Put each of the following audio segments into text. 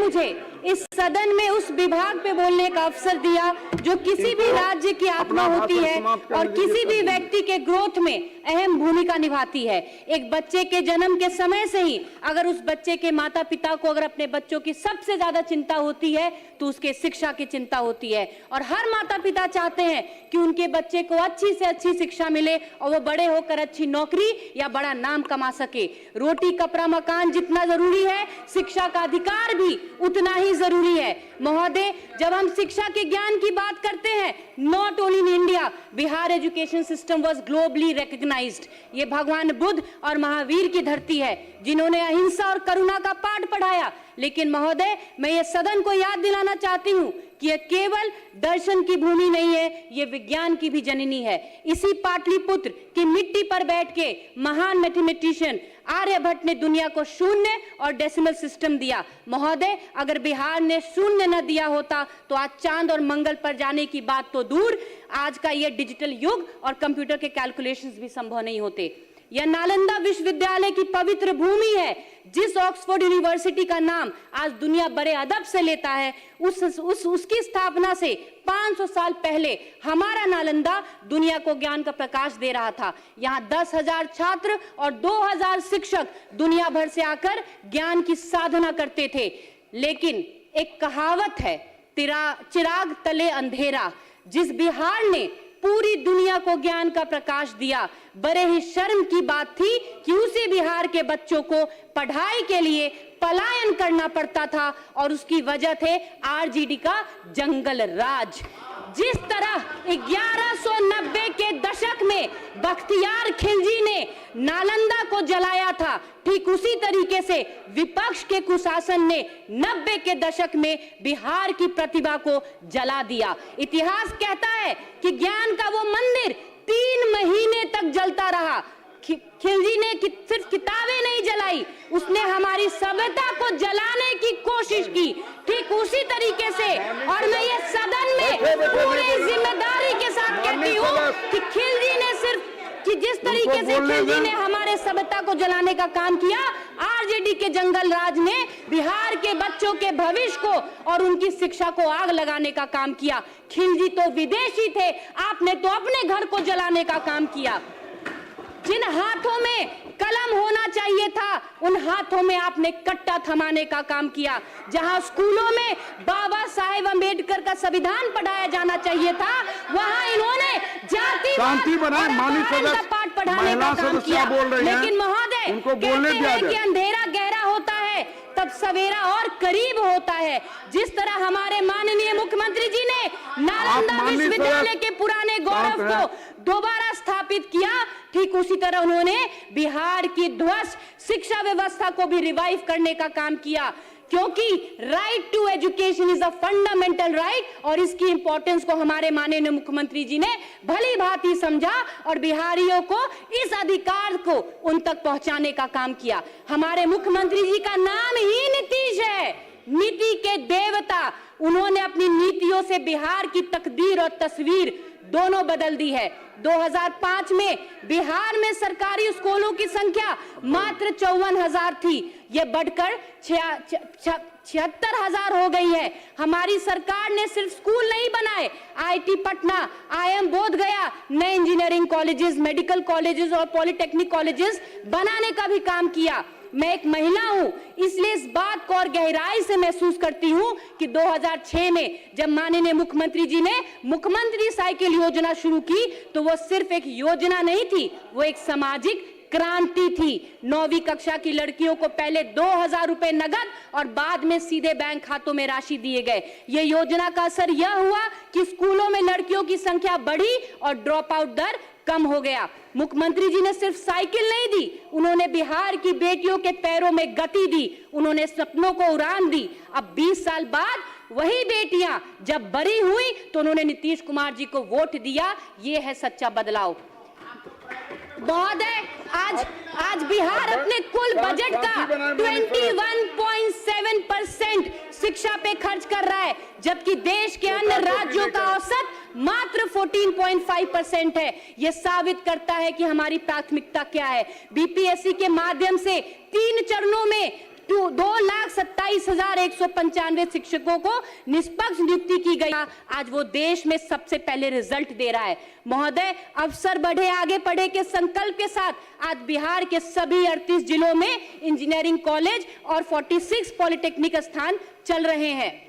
मुझे इस सदन में उस विभाग पे बोलने का अवसर दिया जो किसी भी राज्य की आत्मा होती है और किसी भी व्यक्ति के ग्रोथ में अहम भूमिका निभाती है। एक बच्चे के जन्म के समय से ही अगर उस बच्चे के माता पिता को अगर अपने बच्चों की सबसे ज्यादा चिंता होती है तो उसके शिक्षा की चिंता होती है, और हर माता पिता चाहते हैं कि उनके बच्चे को अच्छी से अच्छी शिक्षा मिले और वो बड़े होकर अच्छी नौकरी या बड़ा नाम कमा सके। रोटी कपड़ा मकान जितना जरूरी है, शिक्षा का अधिकार भी उतना ही जरूरी है। महोदय, जब हम शिक्षा के ज्ञान की बात करते हैं, not only in India, Bihar education system was globally recognised. ये भगवान बुद्ध और महावीर की धरती है जिन्होंने अहिंसा और करुणा का पाठ पढ़ाया। लेकिन महोदय, मैं ये सदन को याद दिलाना चाहती हूं कि यह केवल दर्शन की भूमि नहीं है, ये विज्ञान की भी जननी है। इसी पाटलिपुत्र की मिट्टी पर बैठ के महान मैथमेटिशियन आर्यभट्ट ने दुनिया को शून्य और डेसिमल सिस्टम दिया। महोदय, अगर बिहार ने शून्य न दिया होता तो आज चांद और मंगल पर जाने की बात तो दूर, आज का ये डिजिटल युग और कंप्यूटर के कैलकुलेशंस भी संभव नहीं होते। यह नालंदा विश्वविद्यालय की पवित्र भूमि है, जिस ऑक्सफोर्ड यूनिवर्सिटी का नाम आज दुनिया बड़े अदब से लेता है। उसकी स्थापना से 500 साल पहले हमारा नालंदा दुनिया को ज्ञान का प्रकाश दे रहा था। यहाँ 10,000 छात्र और 2,000 शिक्षक दुनिया भर से आकर ज्ञान की साधना करते थे। लेकिन एक कहावत है, चिराग तले अंधेरा। जिस बिहार ने पूरी दुनिया को ज्ञान का प्रकाश दिया, बड़े ही शर्म की बात थी कि उसी बिहार के बच्चों को पढ़ाई के लिए पलायन करना पड़ता था, और उसकी वजह थे आरजेडी का जंगल राज। जिस तरह 1190 के दशक में बख्तियार खिलजी ने नालंदा को जलाया था, ठीक उसी तरीके से विपक्ष के कुशासन ने 90 के दशक में बिहार की प्रतिभा को जला दिया। इतिहास कहता है कि ज्ञान का वो मंदिर 3 महीने तक जलता रहा। खिलजी ने सिर्फ किताबें नहीं जलाई, उसने हमारी सभ्यता को जलाने की कोशिश की। ठीक उसी तरीके से, और मैं ये सदन में पूरी जिम्मेदारी के साथ कहती हूँ कि खिलजी ने सिर्फ कि जिस तरीके से खिलजी ने हमारे सभ्यता को जलाने का काम किया, आरजेडी के जंगल राज ने बिहार के बच्चों के भविष्य को और उनकी शिक्षा को आग लगाने का काम किया। खिलजी तो विदेशी थे, आपने तो अपने घर को जलाने का काम किया। जिन हाथों में कलम होना चाहिए था, उन हाथों में आपने कट्टा थमाने का काम किया। जहां स्कूलों में बाबा साहेब अम्बेडकर का संविधान पढ़ाया जाना चाहिए था, वहां इन्होंने जातिवाद का पाठ पढ़ाने का काम किया। लेकिन महोदय, कहते हैं कि अंधेरा गहरा होता है तब सवेरा और करीब होता है। जिस तरह हमारे माननीय मुख्यमंत्री जी ने नालंदा विश्वविद्यालय के पुराने गौरव को दोबारा स्थापित किया, ठीक उसी तरह उन्होंने बिहार की ध्वस्त शिक्षा व्यवस्था को भी रिवाइव करने का काम किया। क्योंकि right to education is a fundamental right, और इसकी इंपॉर्टेंस को हमारे माननीय मुख्यमंत्री जी ने भली भांति समझा और बिहारियों को इस अधिकार को उन तक पहुंचाने का काम किया। हमारे मुख्यमंत्री जी का नाम ही नीतीश है, नीति के देवता। उन्होंने अपनी नीतियों से बिहार की तकदीर और तस्वीर दोनों बदल दी है। 2005 में बिहार में सरकारी स्कूलों की संख्या मात्र 54,000 थी, ये बढ़कर 76,000 हो गई है। हमारी सरकार ने सिर्फ स्कूल नहीं बनाए, आईटी पटना, आईएम बोध गया, नए इंजीनियरिंग कॉलेजेस, मेडिकल कॉलेजेस और पॉलिटेक्निक कॉलेजेस बनाने का भी काम किया। मैं एक महिला हूं, इसलिए इस बात को और गहराई से महसूस करती हूं कि 2006 में जब माननीय मुख्यमंत्री जी ने मुख्यमंत्री साइकिल योजना शुरू की, तो वो सिर्फ एक योजना नहीं थी, वो एक सामाजिक क्रांति थी। 9वीं कक्षा की लड़कियों को पहले 2,000 रुपए नगद और बाद में सीधे बैंक खातों में राशि दिए गए। ये योजना का असर यह हुआ कि स्कूलों में लड़कियों की संख्या बढ़ी और ड्रॉप आउट दर कम हो गया। मुख्यमंत्री जी ने सिर्फ साइकिल नहीं दी, उन्होंने बिहार की बेटियों के पैरों में गति दी, उन्होंने सपनों को उड़ान दी। अब 20 साल बाद वही बेटियां जब बड़ी हुई तो उन्होंने नीतीश कुमार जी को वोट दिया। ये है सच्चा बदलाव। महोदय, आज बिहार अपने कुल बजट का 21.7% शिक्षा पे खर्च कर रहा है, जबकि देश के अन्य राज्यों का औसत मात्र 14.5% है। यह साबित करता है कि हमारी प्राथमिकता क्या है। बीपीएससी के माध्यम से 3 चरणों में 2,27,195 शिक्षकों को निष्पक्ष नियुक्ति की गई। आज वो देश में सबसे पहले रिजल्ट दे रहा है। महोदय, अवसर बढ़े आगे पढ़े के संकल्प के साथ आज बिहार के सभी 38 जिलों में इंजीनियरिंग कॉलेज और 46 पॉलिटेक्निक स्थान चल रहे हैं।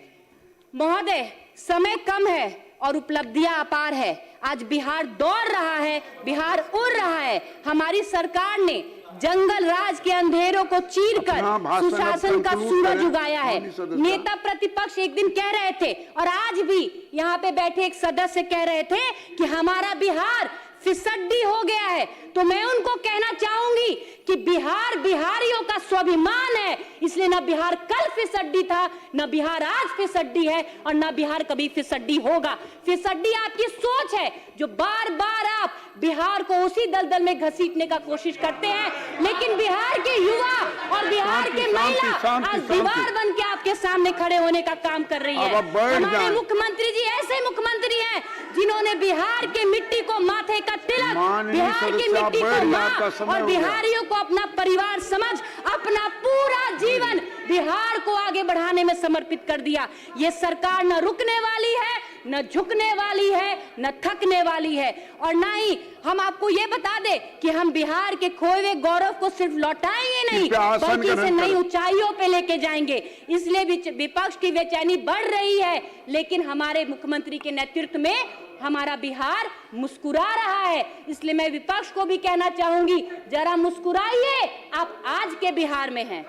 महोदय, समय कम है और उपलब्धियां अपार है। आज बिहार दौड़ रहा है, बिहार उड़ रहा है। हमारी सरकार ने जंगल राज के अंधेरों को चीरकर सुशासन का सूरज उगाया है। नेता प्रतिपक्ष एक दिन कह रहे थे और आज भी यहाँ पे बैठे एक सदस्य कह रहे थे कि हमारा बिहार फिसड्डी हो गया है। तो मैं उनको कहना चाहूंगी कि बिहार बिहारियों का स्वाभिमान है, इसलिए ना बिहार कल फिसड्डी था, ना बिहार आज फिसड्डी है और ना बिहार कभी फिसड्डी होगा। फिसड्डी आपकी सोच है जो बार बार आप बिहार को उसी दलदल में घसीटने का कोशिश करते हैं। लेकिन बिहार के युवा और बिहार के महिला आज दीवार बन के आपके सामने खड़े होने का काम कर रही है। हमारे मुख्यमंत्री जी ऐसे मुख्यमंत्री हैं जिन्होंने बिहार के मिट्टी को माथे का तिलक, बिहार की मिट्टी को मां और बिहारियों को अपना परिवार समझ अपना पूरा जीवन बिहार को आगे बढ़ाने में समर्पित कर दिया। ये सरकार न रुकने वाली है, न झुकने वाली है, न थकने वाली है। और ना ही हम आपको ये बता दें कि हम बिहार के खोए हुए गौरव को सिर्फ लौटाएंगे नहीं, बल्कि इसे नई ऊंचाइयों पे लेके जाएंगे। इसलिए विपक्ष की बेचैनी बढ़ रही है, लेकिन हमारे मुख्यमंत्री के नेतृत्व में हमारा बिहार मुस्कुरा रहा है। इसलिए मैं विपक्ष को भी कहना चाहूंगी, जरा मुस्कुराइए, आप आज के बिहार में हैं।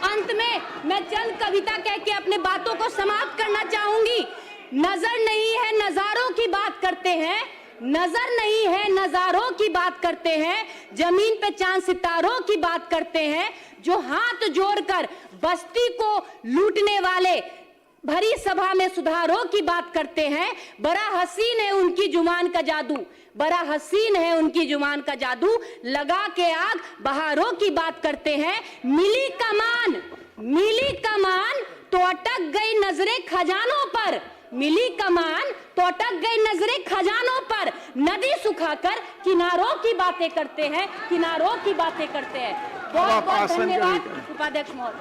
अंत में मैं चंद कविता कह के अपने बातों को समाप्त करना चाहूंगी। नजर नहीं है नजारों की बात करते हैं, नजर नहीं है नजारों की बात करते हैं, जमीन पे चांद सितारों की बात करते हैं, जो हाथ जोड़कर बस्ती को लूटने वाले भरी सभा में सुधारों की बात करते हैं। बड़ा हसीन है उनकी जुबान का जादू, बड़ा हसीन है उनकी जुबान का जादू, लगा के आग बहारों की बात करते हैं। मिली कमान तो अटक गई नजरें खजानों पर, मिली कमान तो अटक गई नजरें खजानों पर, नदी सुखाकर किनारों की बातें करते हैं, किनारों की बातें करते हैं। बहुत बहुत धन्यवाद उपाध्यक्ष महोदय।